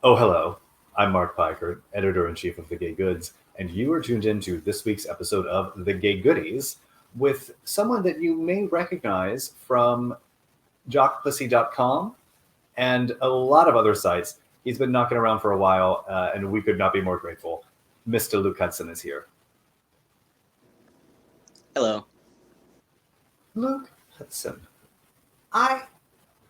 Oh, hello. I'm Mark Piker, editor-in-chief of The Gay Goods, and you are tuned into this week's episode of The Gay Goodies with someone that you may recognize from JockPussy.com and a lot of other sites. He's been knocking around for a while, and we could not be more grateful. Mr. Luke Hudson is here. Hello. Luke Hudson. I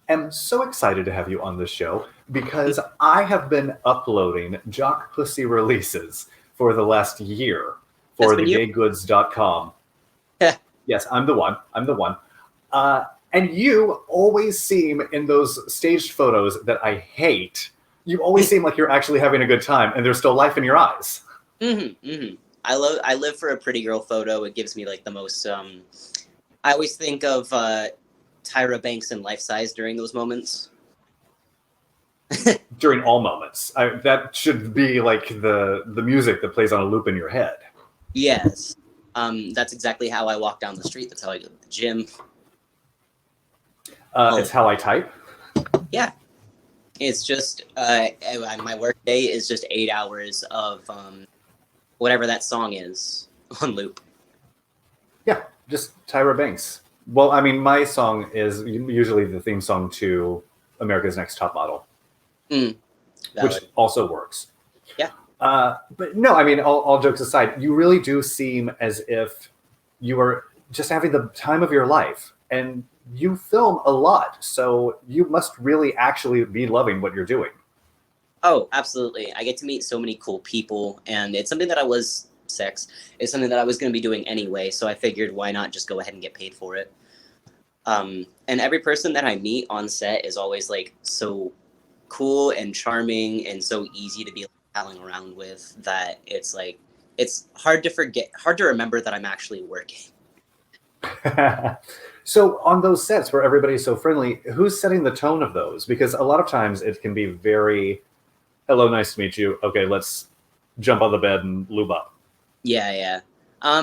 am so excited to have you on this show because I have been uploading JockPussy releases for the last year for thegaygoods.com. Yes, I'm the one. And you always seem in those staged photos that I hate. You always seem like you're actually having a good time and there's still life in your eyes. I live for a pretty girl photo. It gives me like the most, I always think of Tyra Banks in Life Size during those moments. During all moments. That should be like the music that plays on a loop in your head. Yes. That's exactly how I walk down the street. That's how I go to the gym. It's how I type? Yeah. It's just, my work day is just 8 hours of whatever that song is on loop. Yeah, just Tyra Banks. Well, I mean, my song is usually the theme song to America's Next Top Model, which also works. Yeah. But no, I mean, all jokes aside, you really do seem as if you are just having the time of your life. And you film a lot, so you must really actually be loving what you're doing. Oh, absolutely. I get to meet so many cool people, and it's something that it's something that I was going to be doing anyway, so I figured why not just go ahead and get paid for it. And every person that I meet on set is always like so cool and charming and so easy to be like, palling around with that it's hard to remember that I'm actually working. So on those sets where everybody's so friendly, who's setting the tone of those? Because a lot of times it can be very, hello, nice to meet you. Okay, let's jump on the bed and lube up. Yeah. I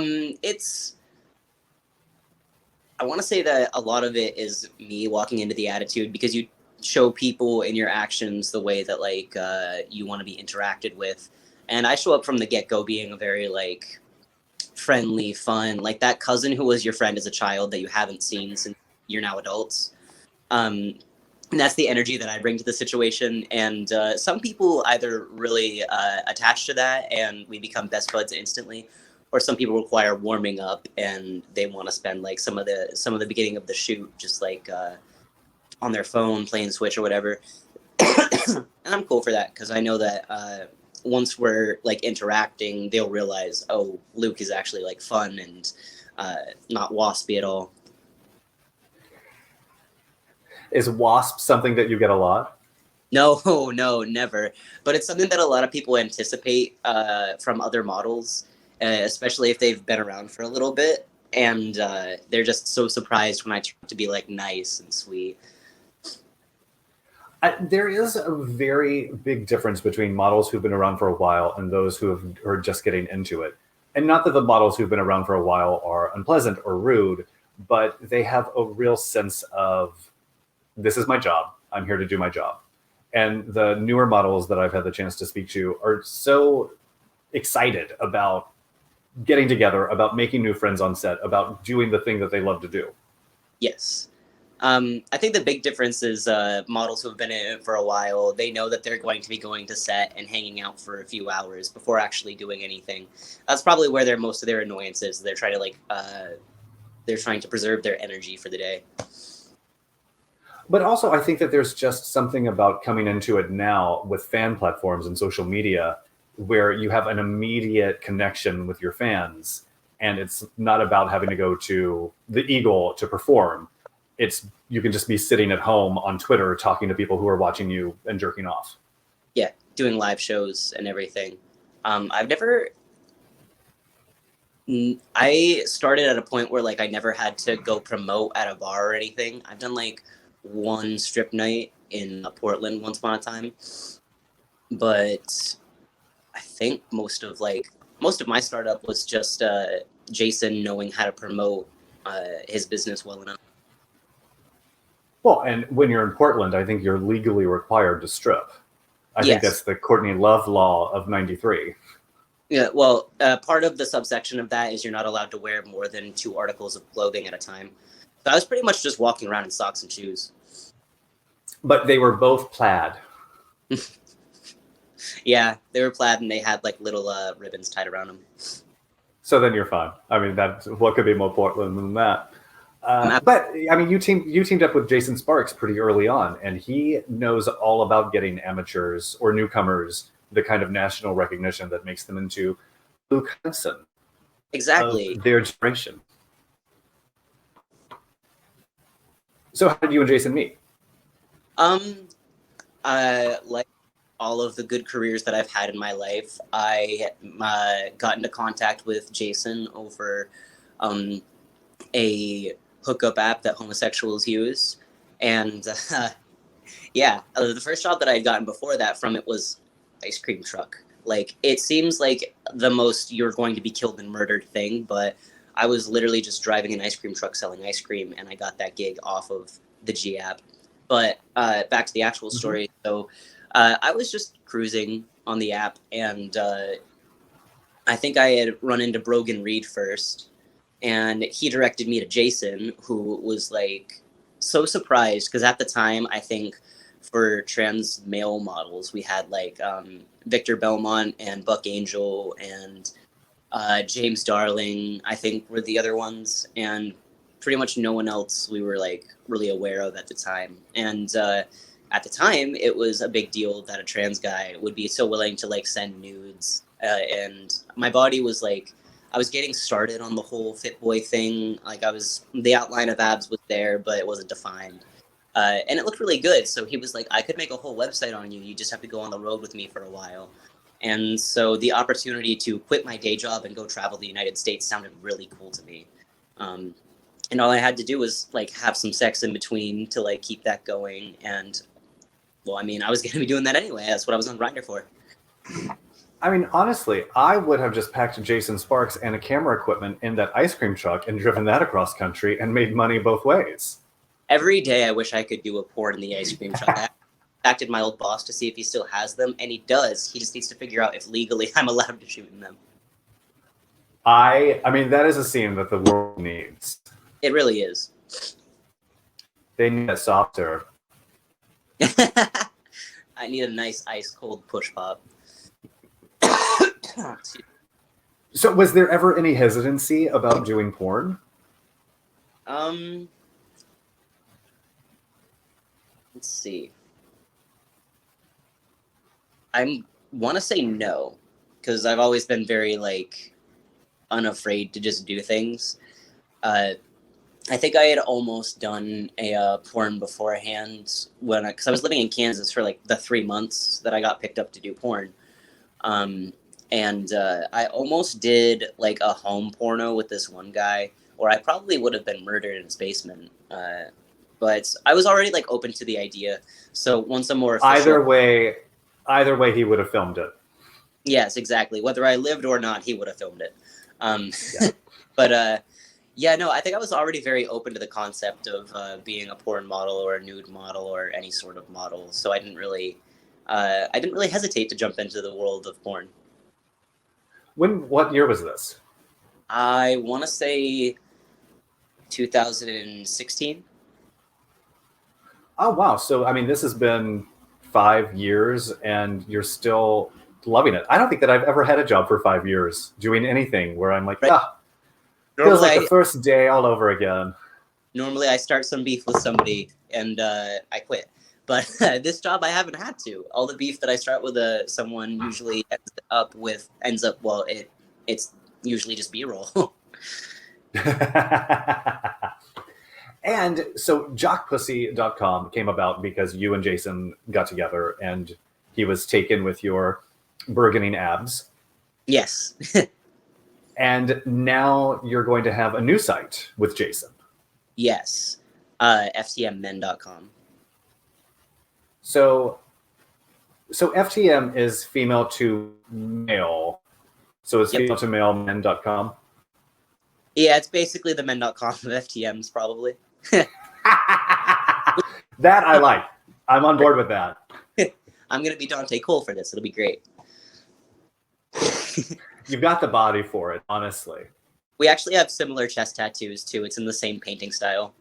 want to say that a lot of it is me walking into the attitude because you show people in your actions the way that you want to be interacted with. And I show up from the get-go being a very friendly, fun, like that cousin who was your friend as a child that you haven't seen since you're now adults. And that's the energy that I bring to the situation. And some people either really attach to that and we become best buds instantly, or some people require warming up and they want to spend some of the beginning of the shoot just on their phone playing Switch or whatever. And I'm cool for that because I know that once we're interacting, they'll realize, oh, Luke is actually fun and not waspy at all. Is wasp something that you get a lot? No, never. But it's something that a lot of people anticipate from other models, especially if they've been around for a little bit. And they're just so surprised when I try to be nice and sweet. There is a very big difference between models who've been around for a while and those who are just getting into it. And not that the models who've been around for a while are unpleasant or rude, but they have a real sense of, this is my job. I'm here to do my job. And the newer models that I've had the chance to speak to are so excited about getting together, about making new friends on set, about doing the thing that they love to do. Yes. I think the big difference is models who have been in it for a while, they know that they're going to be going to set and hanging out for a few hours before actually doing anything. That's probably where most of their annoyance is. They're trying to they're trying to preserve their energy for the day. But also, I think that there's just something about coming into it now with fan platforms and social media where you have an immediate connection with your fans. And it's not about having to go to the Eagle to perform. You can just be sitting at home on Twitter talking to people who are watching you and jerking off. Yeah, doing live shows and everything. I started at a point where I never had to go promote at a bar or anything. I've done one strip night in Portland once upon a time, but I think most of my startup was just Jason knowing how to promote his business well enough. Well, and when you're in Portland, I think you're legally required to strip. I think that's the Courtney Love law of 93. Yeah, well, part of the subsection of that is you're not allowed to wear more than 2 articles of clothing at a time. So I was pretty much just walking around in socks and shoes. But they were both plaid. Yeah, they were plaid and they had like little ribbons tied around them. So then you're fine. I mean, that's what could be more Portland than that. But I mean, you teamed up with Jason Sparks pretty early on, and he knows all about getting amateurs or newcomers the kind of national recognition that makes them into Luke Hudson. Exactly. Of their generation. So how did you and Jason meet? Like all of the good careers that I've had in my life, I got into contact with Jason over a hookup app that homosexuals use. And the first job that I had gotten before that from it was ice cream truck. Like, it seems like the most you're going to be killed and murdered thing, but I was literally just driving an ice cream truck selling ice cream, and I got that gig off of the G app. But back to the actual story. So I was just cruising on the app, and I think I had run into Brogan Reed first, and he directed me to Jason, who was like so surprised because at the time, I think for trans male models, we had like Victor Belmont and Buck Angel and James Darling, I think, were the other ones, and pretty much no one else we were like really aware of at the time. And at the time, it was a big deal that a trans guy would be so willing to like send nudes. And my body was like, I was getting started on the whole fit boy thing. Like, the outline of abs was there, but it wasn't defined. And it looked really good. So he was like, I could make a whole website on you. You just have to go on the road with me for a while. And so the opportunity to quit my day job and go travel the United States sounded really cool to me. And all I had to do was like have some sex in between to like keep that going. And well, I mean, I was going to be doing that anyway. That's what I was on Grindr for. I mean, honestly, I would have just packed Jason Sparks and a camera equipment in that ice cream truck and driven that across country and made money both ways. Every day I wish I could do a porn in the ice cream truck. I contacted my old boss to see if he still has them, and he does. He just needs to figure out if legally I'm allowed to shoot in them. I mean, that is a scene that the world needs. It really is. They need a softer. I need a nice ice cold push pop. So was there ever any hesitancy about doing porn? Let's see. I want to say no, because I've always been very like unafraid to just do things. I think I had almost done a porn beforehand because I was living in Kansas for like the 3 months that I got picked up to do porn. And I almost did like a home porno with this one guy, or I probably would have been murdered in his basement. But I was already like open to the idea. So once a more official... Either way, he would have filmed it. Yes, exactly. Whether I lived or not, he would have filmed it. Yeah. But yeah, no, I think I was already very open to the concept of being a porn model or a nude model or any sort of model. So I didn't really hesitate to jump into the world of porn. What year was this? I want to say 2016. Oh, wow. So, I mean, this has been 5 years and you're still loving it. I don't think that I've ever had a job for 5 years doing anything where I'm like, feels like the first day all over again. Normally I start some beef with somebody and I quit. But this job I haven't had to. All the beef that I start with someone usually ends up it's usually just B-roll. And so JockPussy.com came about because you and Jason got together and he was taken with your burgeoning abs. Yes. And now you're going to have a new site with Jason. Yes. FTMmen.com. So FTM is female to male. So it's female to male men.com. Yeah, it's basically the men.com of FTMs, probably. That I like. I'm on board with that. I'm gonna be Dante Cole for this. It'll be great. You've got the body for it, honestly. We actually have similar chest tattoos too. It's in the same painting style.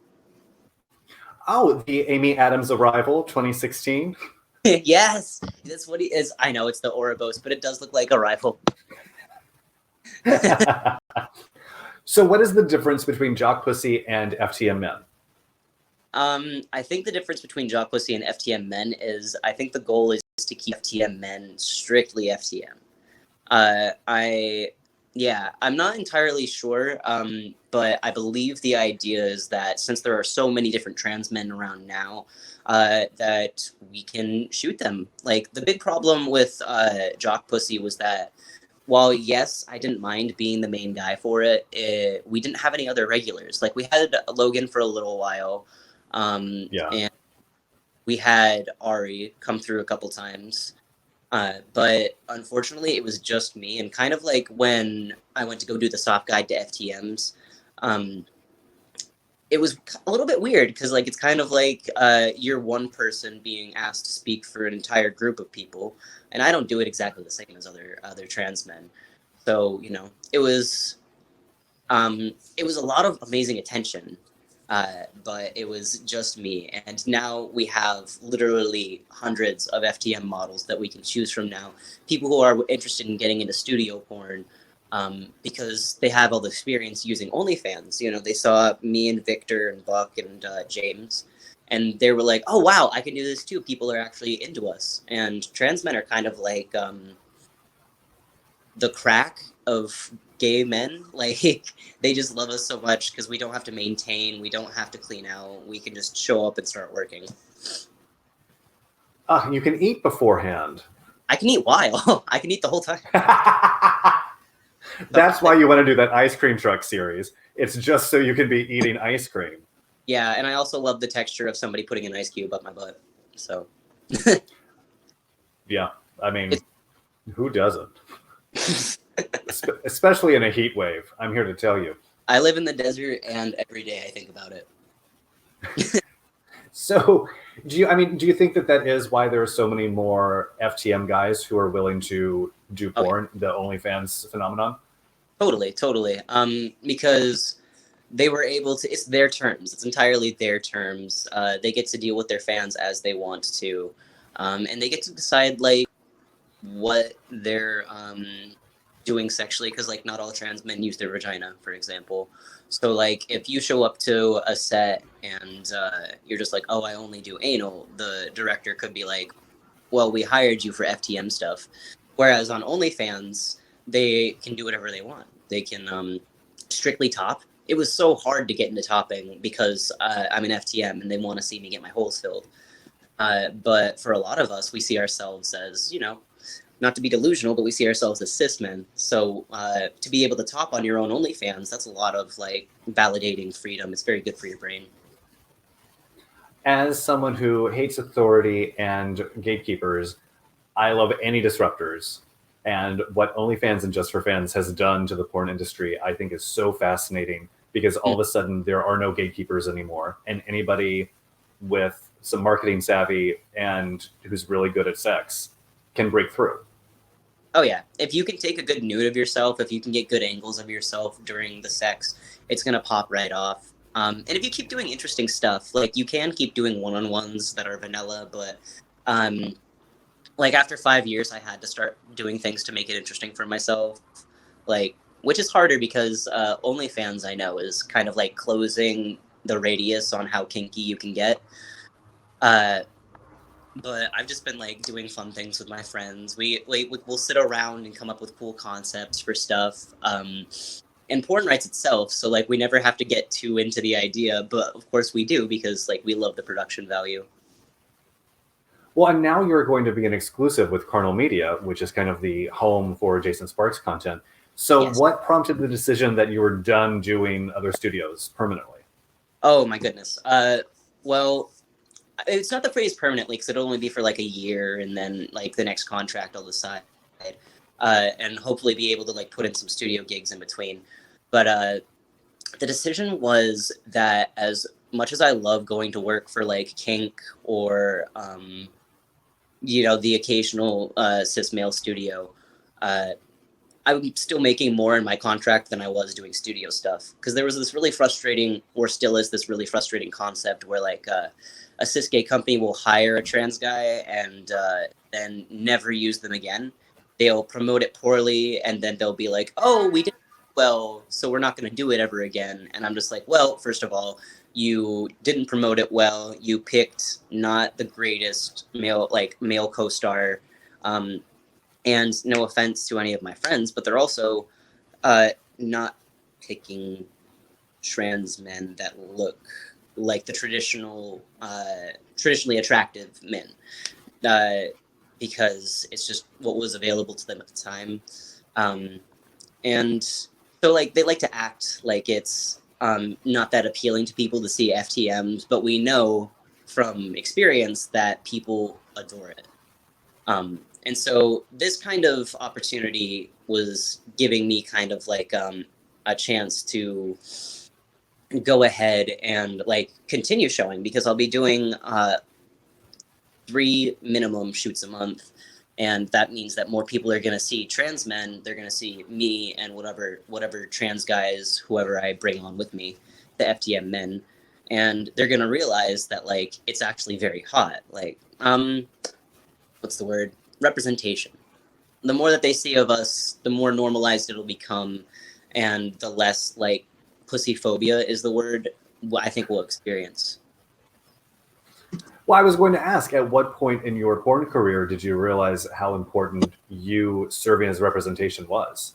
Oh, the Amy Adams Arrival 2016. Yes, that's what he is. I know it's the Ouroboros, but it does look like a rifle. So what is the difference between JockPussy and FTM Men? I think the difference between JockPussy and FTM Men is I think the goal is to keep FTM Men strictly FTM. I'm not entirely sure, but I believe the idea is that since there are so many different trans men around now, that we can shoot them. Like, the big problem with JockPussy was that while, yes, I didn't mind being the main guy for it, we didn't have any other regulars. Like, we had Logan for a little while, and we had Ari come through a couple times. But unfortunately, it was just me. And kind of like when I went to go do the soft guide to FTMs, it was a little bit weird because like it's kind of like you're one person being asked to speak for an entire group of people, and I don't do it exactly the same as other trans men. So it was a lot of amazing attention. But it was just me. And now we have literally hundreds of FTM models that we can choose from now. People who are interested in getting into studio porn because they have all the experience using OnlyFans. They saw me and Victor and Buck and James, and they were like, oh, wow, I can do this too. People are actually into us. And trans men are kind of like the crack of gay men. Like, they just love us so much because we don't have to maintain, we don't have to clean out, we can just show up and start working. You can eat beforehand. I can eat while. I can eat the whole time. That's why you want to do that ice cream truck series. It's just so you can be eating ice cream. Yeah, and I also love the texture of somebody putting an ice cube up my butt. So yeah, I mean, who doesn't? Especially in a heat wave, I'm here to tell you. I live in the desert, and every day I think about it. So, do you think that is why there are so many more FTM guys who are willing to do porn, the OnlyFans phenomenon? Totally. Because they were able to. It's their terms. It's entirely their terms. They get to deal with their fans as they want to, and they get to decide like what they're doing sexually, because like not all trans men use their vagina, for example. So like if you show up to a set and you're just like, oh, I only do anal, the director could be like, well, we hired you for FTM stuff. Whereas on OnlyFans, they can do whatever they want. They can strictly top. It was so hard to get into topping because I'm an FTM and they want to see me get my holes filled. But for a lot of us, we see ourselves as, not to be delusional, but we see ourselves as cis men. So to be able to top on your own OnlyFans, that's a lot of like validating freedom. It's very good for your brain. As someone who hates authority and gatekeepers, I love any disruptors. And what OnlyFans and Just for Fans has done to the porn industry, I think is so fascinating because all of a sudden there are no gatekeepers anymore. And anybody with some marketing savvy and who's really good at sex can break through. Oh, yeah. If you can take a good nude of yourself, if you can get good angles of yourself during the sex, it's going to pop right off. And if you keep doing interesting stuff, like you can keep doing one-on-ones that are vanilla, but like after 5 years, I had to start doing things to make it interesting for myself, like, which is harder because OnlyFans, I know, is kind of like closing the radius on how kinky you can get. But I've just been like doing fun things with my friends. We'll sit around and come up with cool concepts for stuff. And porn writes itself, so like we never have to get too into the idea, but of course we do because like we love the production value. Well, and now you're going to be an exclusive with Carnal Media, which is kind of the home for Jason Sparks content. So yes. What prompted the decision that you were done doing other studios permanently? Oh my goodness. Well, it's not the phrase permanently because it'll only be for like a year and then like the next contract I'll decide and hopefully be able to like put in some studio gigs in between. But the decision was that as much as I love going to work for like kink or the occasional cis male studio, I'm still making more in my contract than I was doing studio stuff, because there was this really frustrating, or still is this really frustrating concept where like a cis gay company will hire a trans guy and then never use them again. They'll promote it poorly, and then they'll be like, "Oh, we did well, so we're not going to do it ever again." And I'm just like, "Well, first of all, you didn't promote it well. You picked not the greatest male co-star." And no offense to any of my friends, but they're also not picking trans men that look like the traditionally attractive men, because it's just what was available to them at the time. And so like they like to act like it's not that appealing to people to see FTMs, but we know from experience that people adore it. And so this kind of opportunity was giving me kind of like a chance to go ahead and like continue showing, because I'll be doing 3 minimum shoots a month. And that means that more people are going to see trans men. They're going to see me and whatever trans guys, whoever I bring on with me, the FTM men. And they're going to realize that like it's actually very hot. Like, what's the word? Representation. The more that they see of us, the more normalized it'll become, and the less like pussy phobia is the word I think we'll experience. Well, I was going to ask, at what point in your porn career did you realize how important you serving as representation was?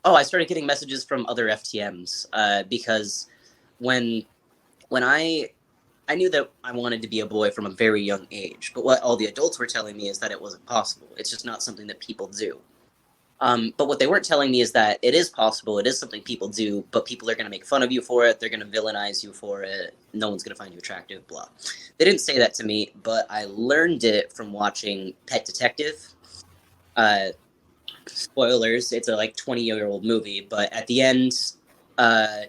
Oh, I started getting messages from other FTMs because when I knew that I wanted to be a boy from a very young age, but what all the adults were telling me is that it wasn't possible. It's just not something that people do. But what they weren't telling me is that it is possible. It is something people do, but people are going to make fun of you for it. They're going to villainize you for it. No one's going to find you attractive, blah. They didn't say that to me, but I learned it from watching Pet Detective. Spoilers, it's a like 20-year-old movie, but at the end,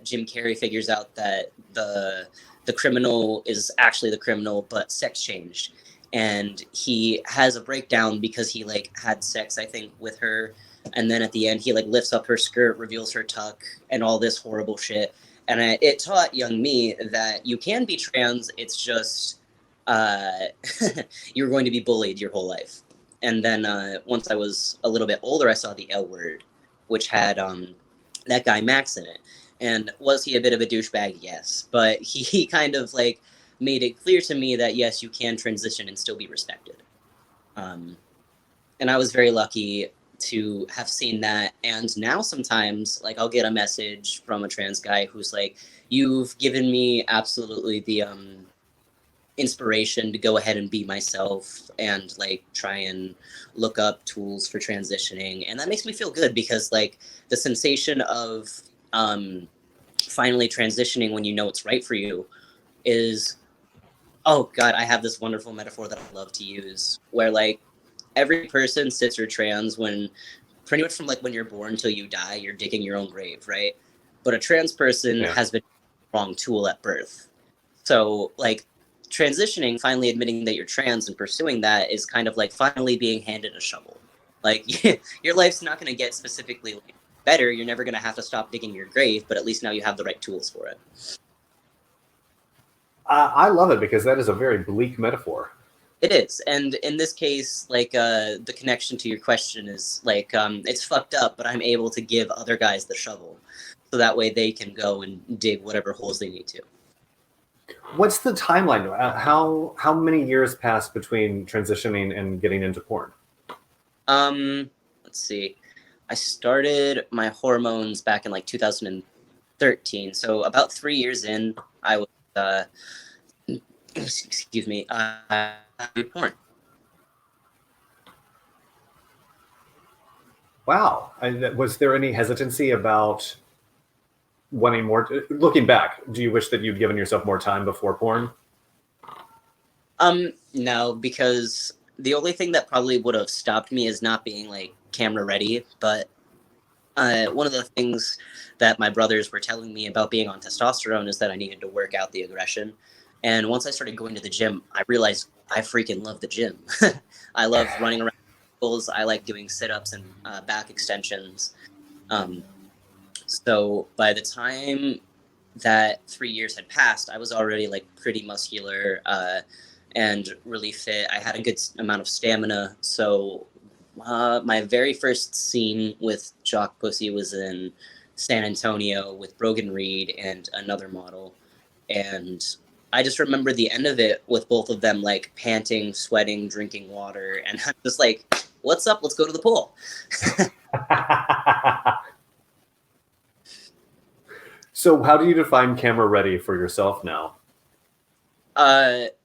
Jim Carrey figures out that the criminal is actually the criminal, but sex changed. And he has a breakdown because he like had sex, I think, with her. And then at the end, he like lifts up her skirt, reveals her tuck, and all this horrible shit. And it taught young me that you can be trans. It's just you're going to be bullied your whole life. And then once I was a little bit older, I saw the L Word, which had that guy Max in it. And was he a bit of a douchebag? Yes. But he kind of like made it clear to me that, yes, you can transition and still be respected. And I was very lucky to have seen that. And now sometimes like I'll get a message from a trans guy who's like, "You've given me absolutely the inspiration to go ahead and be myself and like try and look up tools for transitioning." And that makes me feel good, because like the sensation of finally transitioning when you know it's right for you is, oh god, I have this wonderful metaphor that I love to use, where like every person, cis or trans, when pretty much from like when you're born till you die, you're digging your own grave, right? But a trans person has been the wrong tool at birth. So like transitioning, finally admitting that you're trans and pursuing that, is kind of like finally being handed a shovel. Like your life's not going to get specifically like better. You're never going to have to stop digging your grave, but at least now you have the right tools for it. I love it, because that is a very bleak metaphor. It is. And in this case, like the connection to your question is like it's fucked up, but I'm able to give other guys the shovel, so that way they can go and dig whatever holes they need to. What's the timeline? How many years passed between transitioning and getting into porn? Let's see. I started my hormones back in like 2013. So about 3 years in, I was excuse me, porn. Wow. Was there any hesitancy about wanting more? Looking back, do you wish that you'd given yourself more time before porn? No, because the only thing that probably would have stopped me is not being like camera ready. But one of the things that my brothers were telling me about being on testosterone is that I needed to work out the aggression. And once I started going to the gym, I realized I freaking love the gym. I love running around circles. I like doing sit-ups and back extensions. So by the time that 3 years had passed, I was already like pretty muscular and really fit. I had a good amount of stamina. So my very first scene with JockPussy was in San Antonio with Brogan Reed and another model. And I just remember the end of it with both of them like panting, sweating, drinking water. And I'm just like, what's up? Let's go to the pool. So how do you define camera ready for yourself now?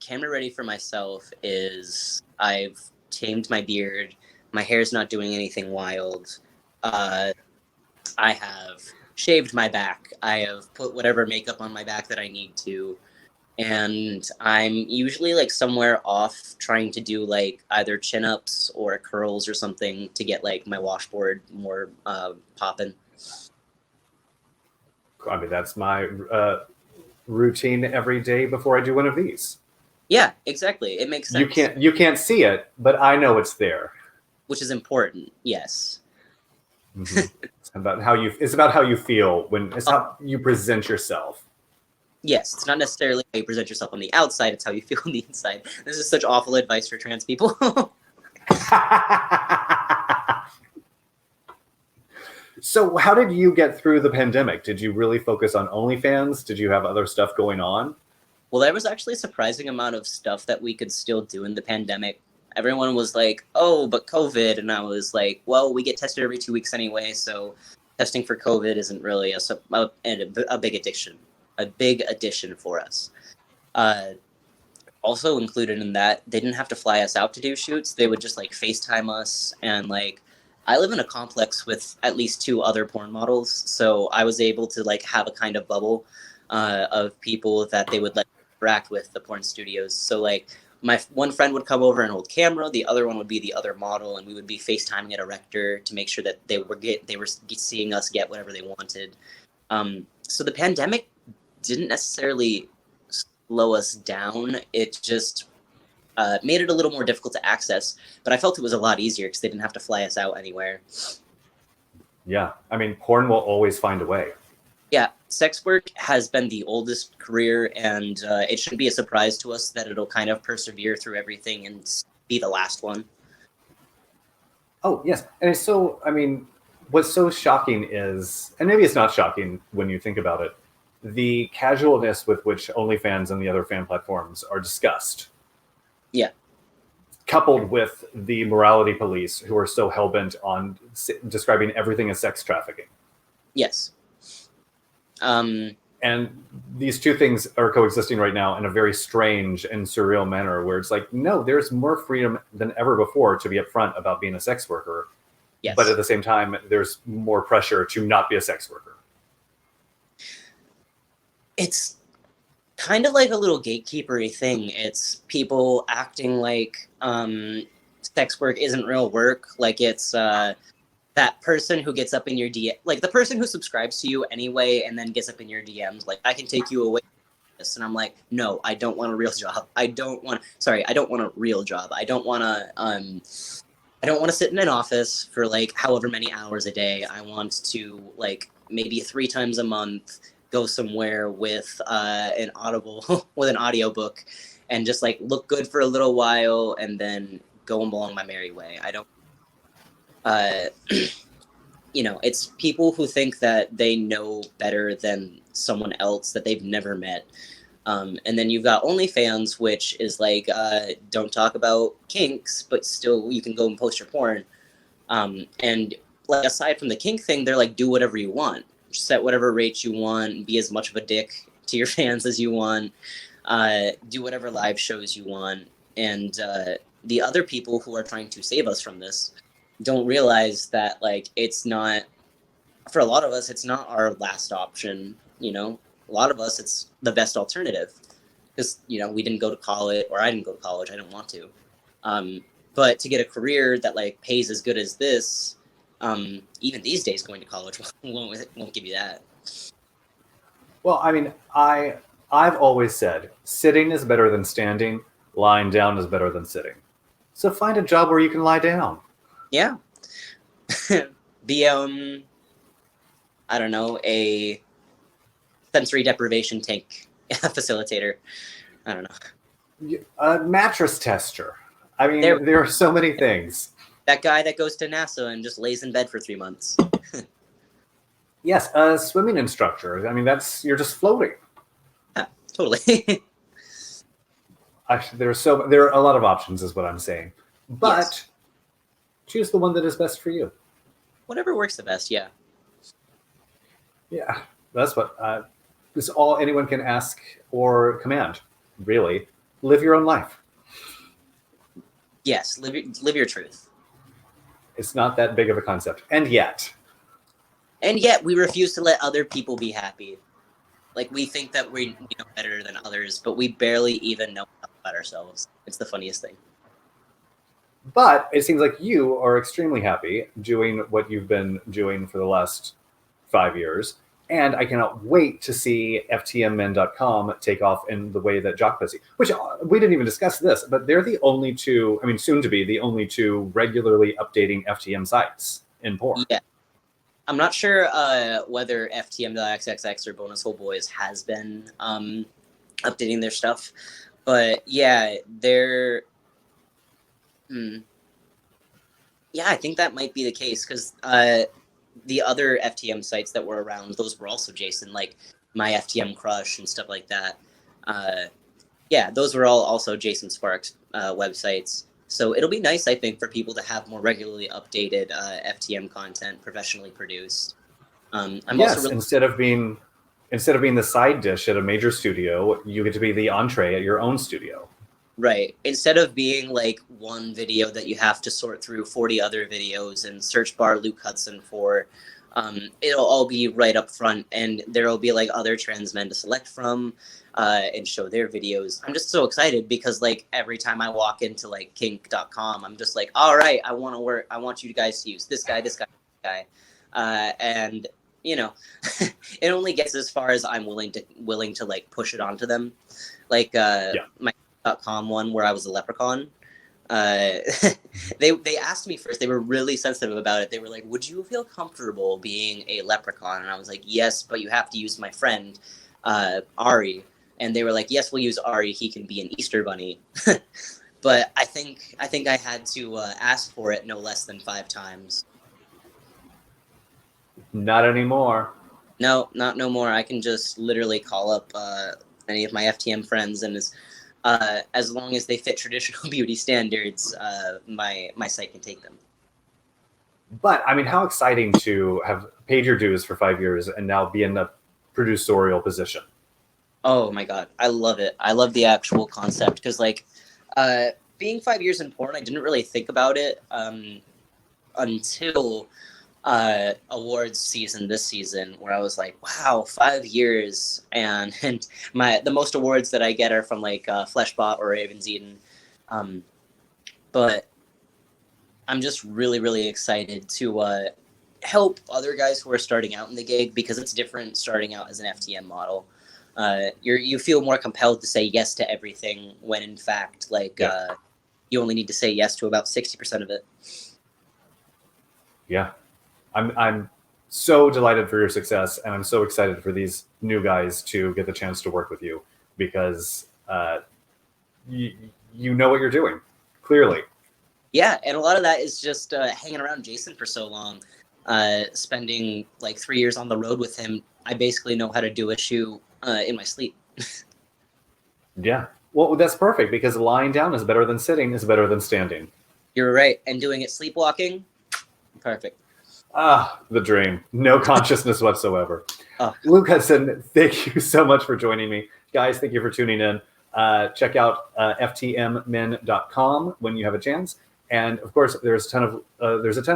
Camera ready for myself is I've tamed my beard. My hair's not doing anything wild. I have shaved my back. I have put whatever makeup on my back that I need to. And I'm usually like somewhere off trying to do like either chin-ups or curls or something to get like my washboard more popping. I mean, that's my routine every day before I do one of these. Yeah, exactly. It makes sense. You can't see it, but I know it's there. Which is important, yes. Mm-hmm. It's about how you feel when it's how you present yourself. Yes, it's not necessarily how you present yourself on the outside, it's how you feel on the inside. This is such awful advice for trans people. So how did you get through the pandemic? Did you really focus on OnlyFans? Did you have other stuff going on? Well, there was actually a surprising amount of stuff that we could still do in the pandemic. Everyone was like, oh, but COVID. And I was like, well, we get tested every 2 weeks anyway, so testing for COVID isn't really a big addiction. A big addition for us. Also included in that, they didn't have to fly us out to do shoots. They would just like FaceTime us. And like, I live in a complex with at least 2 other porn models. So I was able to like have a kind of bubble of people that they would like interact with the porn studios. So like my one friend would come over and hold camera. The other one would be the other model. And we would be FaceTiming at a rector to make sure that they were seeing us get whatever they wanted. So the pandemic didn't necessarily slow us down. It just made it a little more difficult to access, but I felt it was a lot easier because they didn't have to fly us out anywhere. Yeah, I mean, porn will always find a way. Yeah, sex work has been the oldest career, and it shouldn't be a surprise to us that it'll kind of persevere through everything and be the last one. Oh, yes. And it's so, I mean, what's so shocking is, and maybe it's not shocking when you think about it, the casualness with which OnlyFans and the other fan platforms are discussed. Yeah. Coupled with the morality police who are so hell-bent on describing everything as sex trafficking. Yes. And these two things are coexisting right now in a very strange and surreal manner where it's like, no, there's more freedom than ever before to be upfront about being a sex worker. Yes. But at the same time, there's more pressure to not be a sex worker. It's kind of like a little gatekeepery thing. It's people acting like sex work isn't real work. Like it's that person who gets up in your DM, like the person who subscribes to you anyway and then gets up in your DMs, like, I can take you away from this. And I'm like, no, I don't want a real job. I don't want a real job. I don't want to sit in an office for like however many hours a day. I want to like maybe 3 times a month go somewhere with an audiobook and just like look good for a little while and then go along my merry way. I don't it's people who think that they know better than someone else that they've never met. And then you've got OnlyFans, which is like, don't talk about kinks, but still you can go and post your porn. And like, aside from the kink thing, they're like, do whatever you want. Set whatever rates you want, be as much of a dick to your fans as you want, do whatever live shows you want. And the other people who are trying to save us from this don't realize that, like, it's not, for a lot of us, it's not our last option. A lot of us, it's the best alternative because, we didn't go to college, or I didn't go to college. I didn't want to. But to get a career that like pays as good as this, even these days, going to college won't give you that. Well, I mean, I've always said sitting is better than standing, lying down is better than sitting. So find a job where you can lie down. Yeah. Be I don't know, a sensory deprivation tank facilitator. I don't know. A mattress tester. I mean, There- there are so many things. That guy that goes to NASA and just lays in bed for 3 months. Yes, a swimming instructor. I mean, you're just floating. Yeah, totally. There are a lot of options, is what I'm saying. But Yes. choose the one that is best for you. Whatever works the best, yeah. Yeah, that's what. This is all anyone can ask or command. Really, live your own life. Yes, live your truth. It's not that big of a concept, and yet. And yet we refuse to let other people be happy. Like, we think that we know better than others, but we barely even know about ourselves. It's the funniest thing. But it seems like you are extremely happy doing what you've been doing for the last 5 years. And I cannot wait to see FTMmen.com take off in the way that JockPussy, which we didn't even discuss this, but they're the only two, I mean, soon to be the only two regularly updating FTM sites in porn. Yeah. I'm not sure whether FTM.xxx or Bonus Hole Boys has been updating their stuff. But yeah, they're... Yeah, I think that might be the case, because the other FTM sites that were around, those were also Jason, like My FTM Crush and stuff like that. Yeah, those were all also Jason Sparks websites. So it'll be nice, I think, for people to have more regularly updated FTM content, professionally produced. Also instead of being the side dish at a major studio, you get to be the entree at your own studio. Right. Instead of being like one video that you have to sort through 40 other videos and search bar Luke Hudson for, it'll all be right up front, and there'll be like other trans men to select from and show their videos. I'm just so excited because like every time I walk into like kink.com, I'm just like, all right, I want you guys to use this guy, and you know, it only gets as far as I'm willing to like push it onto them. Like my .com one where I was a leprechaun. They asked me first. They were really sensitive about it. They were like, "Would you feel comfortable being a leprechaun?" And I was like, "Yes, but you have to use my friend Ari." And they were like, "Yes, we'll use Ari. He can be an Easter bunny." But I think I had to ask for it no less than 5 times. Not anymore. No, not no more. I can just literally call up any of my FTM friends, and as long as they fit traditional beauty standards, my site can take them. But I mean, how exciting to have paid your dues for 5 years and now be in a producerial position. Oh my god, I love it. I love the actual concept, because like being 5 years in porn, I didn't really think about it until awards season this season, where I was like, wow, 5 years, and the most awards that I get are from like Fleshbot or Raven's Eden, but I'm just really, really excited to help other guys who are starting out in the gig, because it's different starting out as an FTM model. You feel more compelled to say yes to everything, when in fact, like you only need to say yes to about 60% of it. Yeah. I'm so delighted for your success, and I'm so excited for these new guys to get the chance to work with you, because you know what you're doing, clearly. Yeah, and a lot of that is just hanging around Jason for so long, spending like 3 years on the road with him. I basically know how to do a shoot in my sleep. Yeah. Well, that's perfect, because lying down is better than sitting, is better than standing. You're right, and doing it sleepwalking, perfect. Ah, the dream. No consciousness whatsoever. Luke Hudson, thank you so much for joining me. Guys, thank you for tuning in. Check out ftmmen.com when you have a chance. And of course, there's a ton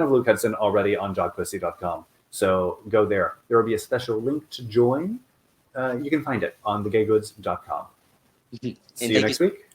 of Luke Hudson already on JockPussy.com. So go there. There will be a special link to join. You can find it on thegaygoods.com. See you next week.